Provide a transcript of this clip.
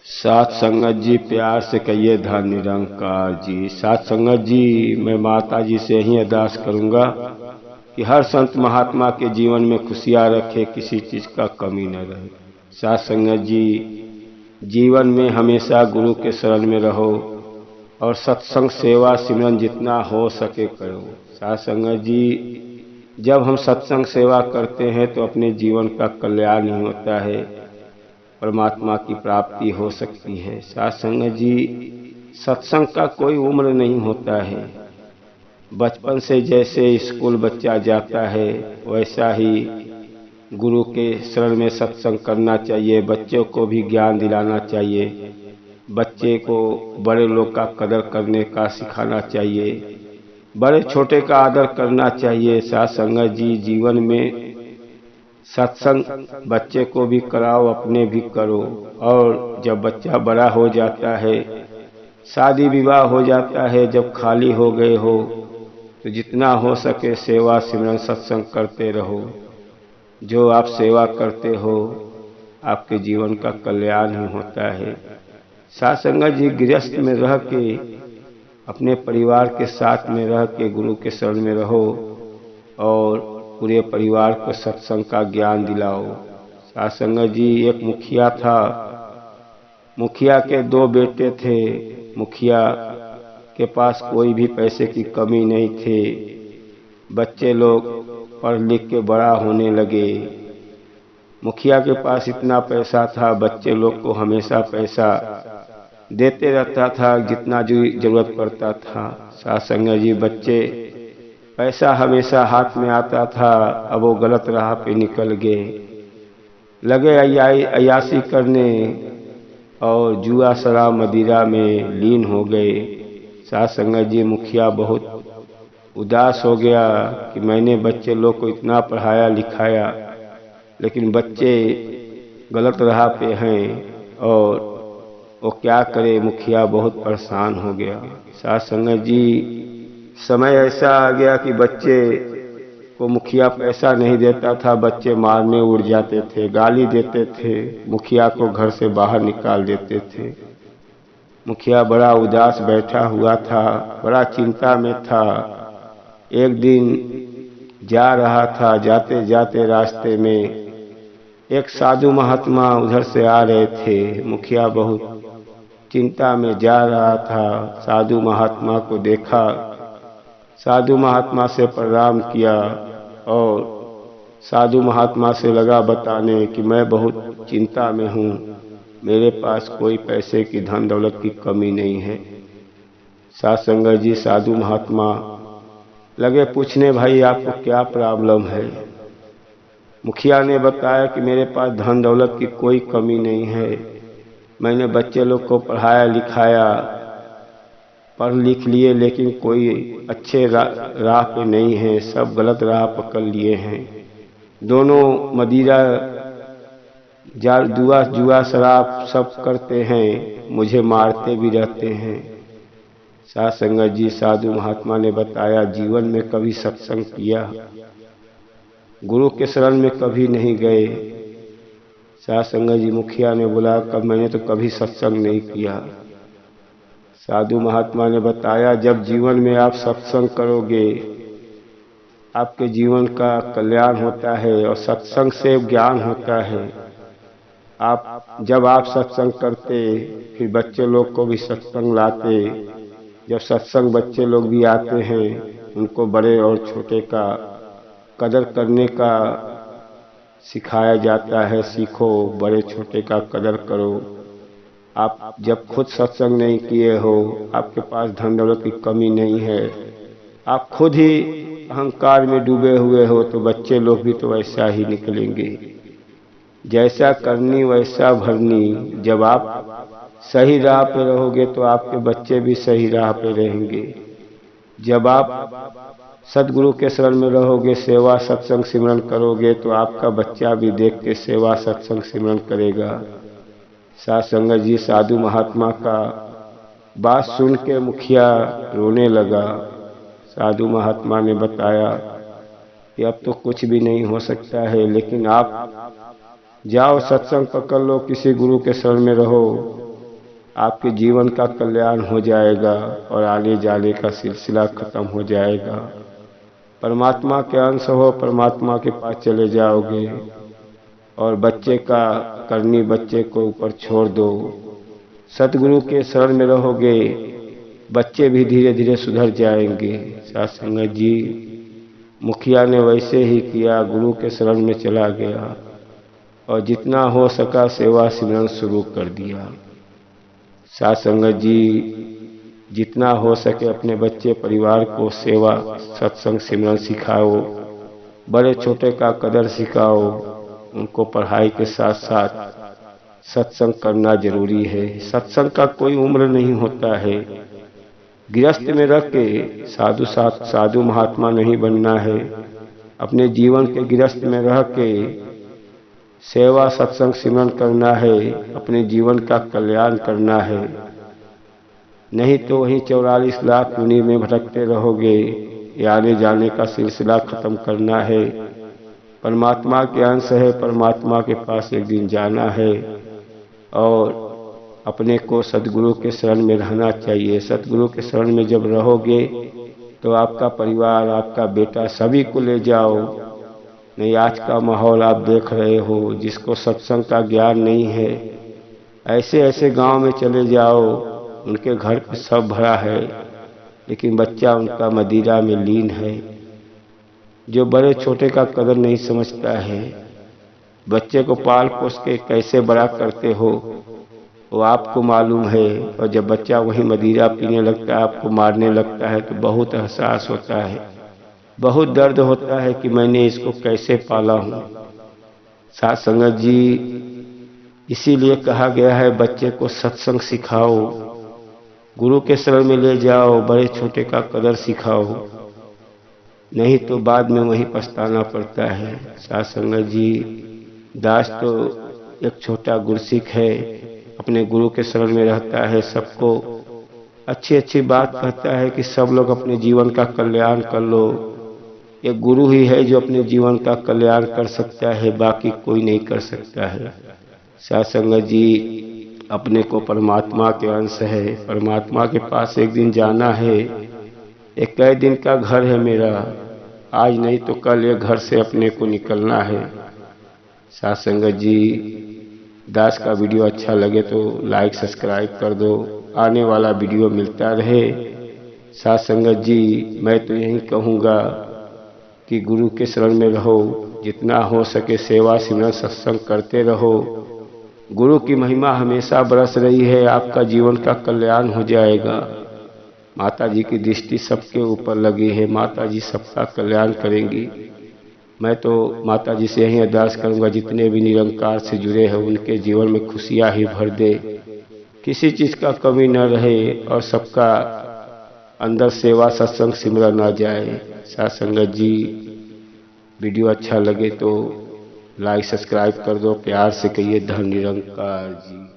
साथ संगत जी, प्यार से कहिए धन निरंकार जी। साथ संगत जी, मैं माता जी से यही अरदास करूंगा कि हर संत महात्मा के जीवन में खुशियां रखे, किसी चीज का कमी न रहे। साथ संगत जी, जीवन में हमेशा गुरु के शरण में रहो और सत्संग सेवा सिमरन जितना हो सके करो। साथ संगत जी, जब हम सत्संग सेवा करते हैं तो अपने जीवन का कल्याण ही होता है, परमात्मा की प्राप्ति हो सकती है। साथ संगत जी, सत्संग का कोई उम्र नहीं होता है। बचपन से जैसे स्कूल बच्चा जाता है वैसा ही गुरु के शरण में सत्संग करना चाहिए। बच्चों को भी ज्ञान दिलाना चाहिए, बच्चे को बड़े लोग का कदर करने का सिखाना चाहिए, बड़े छोटे का आदर करना चाहिए। साथ संगत जी, जीवन में सत्संग बच्चे को भी कराओ, अपने भी करो। और जब बच्चा बड़ा हो जाता है, शादी विवाह हो जाता है, जब खाली हो गए हो तो जितना हो सके सेवा सिमरन सत्संग करते रहो। जो आप सेवा करते हो आपके जीवन का कल्याण ही होता है। साथ संगत जी, गृहस्थ में रह के अपने परिवार के साथ में रह के गुरु के शरण में रहो और पूरे परिवार को सत्संग का ज्ञान दिलाओ। साथ संगत जी, एक मुखिया था, मुखिया के 2 बेटे थे। मुखिया के पास कोई भी पैसे की कमी नहीं थी। बच्चे लोग पढ़ लिख के बड़ा होने लगे। मुखिया के पास इतना पैसा था, बच्चे लोग को हमेशा पैसा देते रहता था जितना जो जरूरत पड़ता था। साथ संगत जी, बच्चे पैसा हमेशा हाथ में आता था, अब वो गलत राह पे निकल गए, लगे अयाशी करने और जुआ शराब मदिरा में लीन हो गए। साथ संगत जी, मुखिया बहुत उदास हो गया कि मैंने बच्चे लोग को इतना पढ़ाया लिखाया लेकिन बच्चे गलत राह पे हैं और वो क्या करे। मुखिया बहुत परेशान हो गया। साथ संगत जी, समय ऐसा आ गया कि बच्चे को मुखिया पैसा नहीं देता था, बच्चे मारने उड़ जाते थे, गाली देते थे, मुखिया को घर से बाहर निकाल देते थे। मुखिया बड़ा उदास बैठा हुआ था, बड़ा चिंता में था। एक दिन जा रहा था, जाते जाते रास्ते में एक साधु महात्मा उधर से आ रहे थे। मुखिया बहुत चिंता में जा रहा था, साधु महात्मा को देखा, साधु महात्मा से प्रणाम किया और साधु महात्मा से लगा बताने कि मैं बहुत चिंता में हूँ, मेरे पास कोई पैसे की धन दौलत की कमी नहीं है। साथ संगत जी, साधु महात्मा लगे पूछने, भाई आपको क्या प्रॉब्लम है। मुखिया ने बताया कि मेरे पास धन दौलत की कोई कमी नहीं है, मैंने बच्चे लोग को पढ़ाया लिखाया, पढ़ लिख लिए, लेकिन कोई अच्छे राह पे नहीं है, सब गलत राह पकड़ लिए हैं। दोनों मदिरा जुआ शराब सब करते हैं, मुझे मारते भी रहते हैं। साथ संगत जी, साधु महात्मा ने बताया, जीवन में कभी सत्संग किया, गुरु के शरण में कभी नहीं गए। साथ संगत जी, मुखिया ने बोला, कब मैंने तो कभी सत्संग नहीं किया। साधु महात्मा ने बताया, जब जीवन में आप सत्संग करोगे आपके जीवन का कल्याण होता है और सत्संग से ज्ञान होता है। जब आप सत्संग करते फिर बच्चे लोग को भी सत्संग लाते, जब सत्संग बच्चे लोग भी आते हैं, उनको बड़े और छोटे का कदर करने का सिखाया जाता है। सीखो, बड़े छोटे का कदर करो। आप जब खुद सत्संग नहीं किए हो, आपके पास धन दौलत की कमी नहीं है, आप खुद ही अहंकार में डूबे हुए हो, तो बच्चे लोग भी तो वैसा ही निकलेंगे। जैसा करनी वैसा भरनी। जब आप सही राह पे रहोगे तो आपके बच्चे भी सही राह पे रहेंगे। जब आप सदगुरु के शरण में रहोगे, सेवा सत्संग सिमरन करोगे, तो आपका बच्चा भी देख के सेवा सत्संग सिमरन करेगा। साथ संगत जी, साधु महात्मा का बात सुन के मुखिया रोने लगा। साधु महात्मा ने बताया कि अब तो कुछ भी नहीं हो सकता है, लेकिन आप जाओ सत्संग पकड़ लो, किसी गुरु के शरण में रहो, आपके जीवन का कल्याण हो जाएगा और आने जाने का सिलसिला खत्म हो जाएगा। परमात्मा के अंश हो, परमात्मा के पास चले जाओगे और बच्चे का करनी बच्चे को ऊपर छोड़ दो। सतगुरु के शरण में रहोगे, बच्चे भी धीरे धीरे सुधर जाएंगे। साथ संगत जी, मुखिया ने वैसे ही किया, गुरु के शरण में चला गया और जितना हो सका सेवा सिमरन शुरू कर दिया। साथ संगत जी, जितना हो सके अपने बच्चे परिवार को सेवा सत्संग सिमरन सिखाओ, बड़े छोटे का कदर सिखाओ। उनको पढ़ाई के साथ साथ सत्संग करना जरूरी है। सत्संग का कोई उम्र नहीं होता है। गृहस्थ में रख के साधु महात्मा नहीं बनना है। अपने जीवन के गृहस्थ में रह के सेवा सत्संग सिमरन करना है, अपने जीवन का कल्याण करना है। नहीं तो वही 44 लाख योनि में भटकते रहोगे। ये आने जाने का सिलसिला खत्म करना है। परमात्मा के अंश है, परमात्मा के पास एक दिन जाना है और अपने को सतगुरु के शरण में रहना चाहिए। सतगुरु के शरण में जब रहोगे तो आपका परिवार, आपका बेटा सभी को ले जाओ। नहीं, आज का माहौल आप देख रहे हो, जिसको सत्संग का ज्ञान नहीं है, ऐसे ऐसे गांव में चले जाओ, उनके घर पे सब भरा है लेकिन बच्चा उनका मदिरा में लीन है। जो बड़े छोटे का कदर नहीं समझता है। बच्चे को पाल पोस के कैसे बड़ा करते हो वो आपको मालूम है, और जब बच्चा वही मदिरा पीने लगता है, आपको मारने लगता है, तो बहुत एहसास होता है, बहुत दर्द होता है कि मैंने इसको कैसे पाला हूँ। साथ संगत जी, इसीलिए कहा गया है बच्चे को सत्संग सिखाओ, गुरु के शरण में ले जाओ, बड़े छोटे का कदर सिखाओ, नहीं तो बाद में वही पछताना पड़ता है। साथ संगत जी, दास तो एक छोटा गुरसिख है, अपने गुरु के शरण में रहता है, सबको अच्छी अच्छी बात कहता है कि सब लोग अपने जीवन का कल्याण कर लो। एक गुरु ही है जो अपने जीवन का कल्याण कर सकता है, बाकी कोई नहीं कर सकता है। साथ संगत जी, अपने को परमात्मा के अंश है, परमात्मा के पास एक दिन जाना है। एक कई दिन का घर है मेरा, आज नहीं तो कल ये घर से अपने को निकलना है। साथ संगत जी, दास का वीडियो अच्छा लगे तो लाइक सब्सक्राइब कर दो, आने वाला वीडियो मिलता रहे। साथ संगत जी, मैं तो यही कहूँगा कि गुरु के शरण में रहो, जितना हो सके सेवा सिमरन सत्संग करते रहो। गुरु की महिमा हमेशा बरस रही है, आपका जीवन का कल्याण हो जाएगा। माता जी की दृष्टि सबके ऊपर लगी है, माता जी सबका कल्याण करेंगी। मैं तो माता जी से यही अरदास करूंगा, जितने भी निरंकार से जुड़े हैं उनके जीवन में खुशियां ही भर दे, किसी चीज का कमी न रहे और सबका अंदर सेवा सत्संग सिमरन आ जाए। साथ संगत जी, वीडियो अच्छा लगे तो लाइक सब्सक्राइब कर दो, प्यार से कहिए धन निरंकार जी।